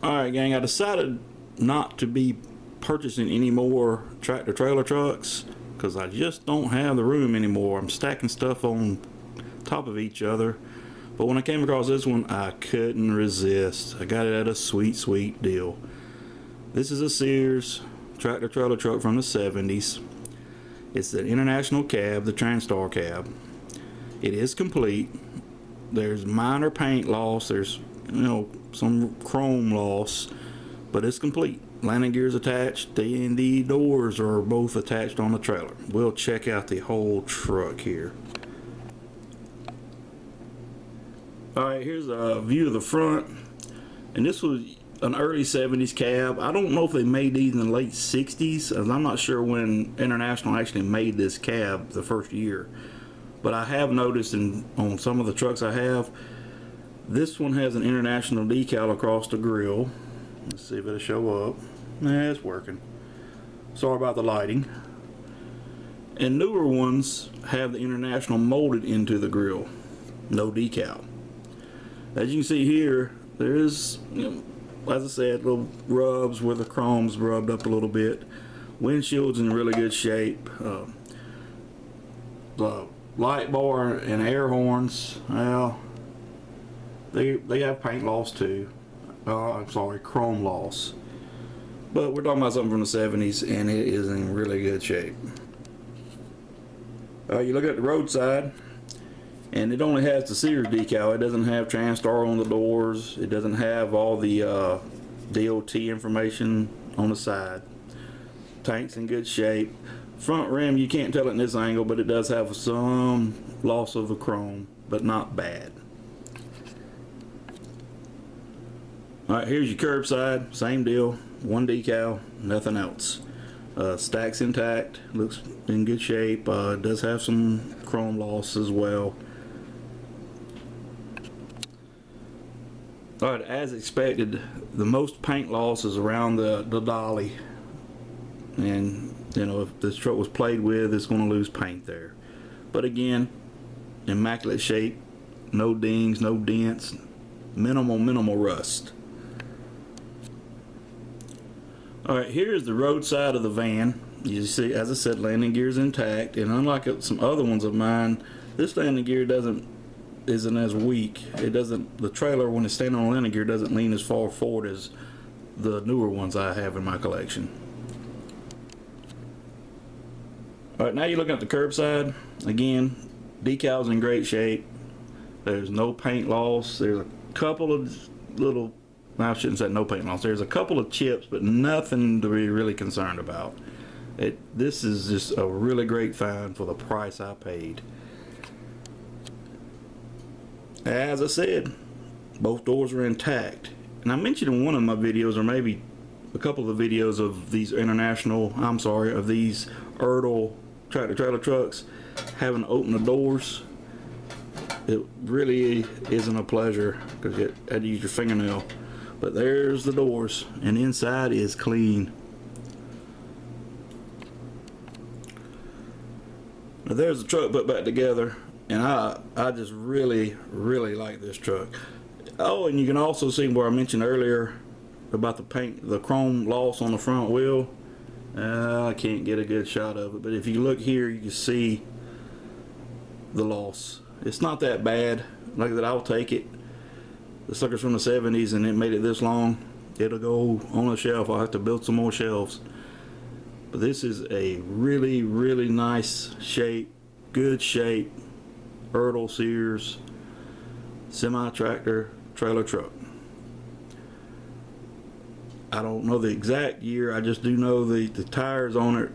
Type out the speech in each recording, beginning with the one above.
Alright gang, I decided not to be purchasing any more tractor trailer trucks because I just don't have the room anymore. I'm stacking stuff on top of each other, but when I came across this one I couldn't resist. I got it at a sweet deal. This is a Sears tractor trailer truck from the 70s. It's the International cab, the Transtar cab. It is complete. There's minor paint loss, there's some chrome loss, but it's complete. Landing gears attached, and the doors are both attached on the trailer. We'll check out the whole truck here. Alright, here's a view of the front, and this was an early 70s cab. I don't know if they made these in the late 60s, as I'm not sure when International actually made this cab the first year, but I have noticed on some of the trucks I have, this one has an International decal across the grill. Let's see if it'll show up. Nah, it's working. Sorry about the lighting. And newer ones have the International molded into the grill. No decal. As you can see here, there is, as I said, little rubs where the chrome's rubbed up a little bit. Windshield's in really good shape. The light bar and air horns, well, they have paint loss too. I'm sorry, chrome loss. But we're talking about something from the 70s, and it is in really good shape. You look at the Roadside, and it only has the Sears decal. It doesn't have Transtar on the doors. It doesn't have all the DOT information on the side. Tank's in good shape. Front rim, you can't tell it in this angle, but it does have some loss of the chrome, but not bad. Alright, here's your curbside, same deal, one decal, nothing else. Stack's intact, looks in good shape, does have some chrome loss as well. Alright, as expected, the most paint loss is around the dolly. And, if this truck was played with, it's going to lose paint there. But again, immaculate shape, no dings, no dents, minimal rust. Alright, here's the roadside of the van. You see, as I said, landing gear's intact, and unlike some other ones of mine, this landing gear isn't as weak. The trailer, when it's standing on landing gear, doesn't lean as far forward as the newer ones I have in my collection. Alright, now you're looking at the curbside. Again, decal's in great shape. There's no paint loss. There's a couple of little, I shouldn't say no paint loss. There's a couple of chips, but nothing to be really concerned about. This is just a really great find for the price I paid. As I said, both doors are intact. And I mentioned in one of my videos, or maybe a couple of the videos of these of these ERTL tractor trailer trucks having to open the doors. It really isn't a pleasure because you had to use your fingernail. But there's the doors, and inside is clean. Now there's the truck put back together, and I just really like this truck. Oh, and you can also see where I mentioned earlier about the chrome loss on the front wheel. I can't get a good shot of it, but if you look here, you can see the loss. It's not that bad. Like that, I'll take it. The sucker's from the 70s, and it made it this long. It'll go on a shelf. I'll have to build some more shelves. But this is a really nice shape, good shape, ERTL Sears semi-tractor trailer truck. I don't know the exact year. I just do know the tires on it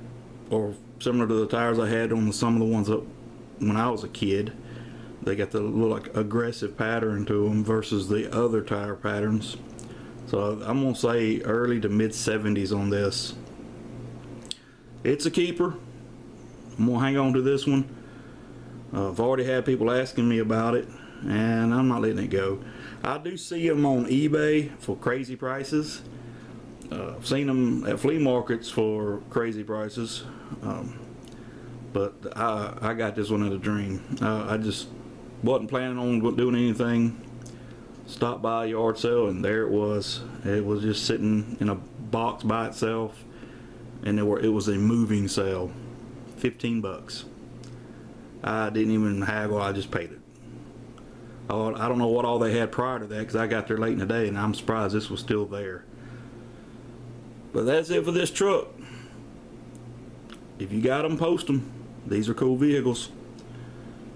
are similar to the tires I had on some of the ones up when I was a kid. They got the little like aggressive pattern to them versus the other tire patterns. So I'm gonna say early to mid 70s on this. It's a keeper. I'm gonna hang on to this one. I've already had people asking me about it, and I'm not letting it go. I do see them on eBay for crazy prices. I've seen them at flea markets for crazy prices, but I got this one at a dream. I just wasn't planning on doing anything, Stopped by a yard sale, and there it was. It was just sitting in a box by itself, and it was a moving sale. 15 bucks. I didn't even haggle, I just paid it. Oh, I don't know what all they had prior to that, because I got there late in the day, and I'm surprised this was still there. But that's it for this truck. If you got them, post them. These are cool vehicles.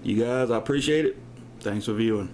You guys, I appreciate it. Thanks for viewing.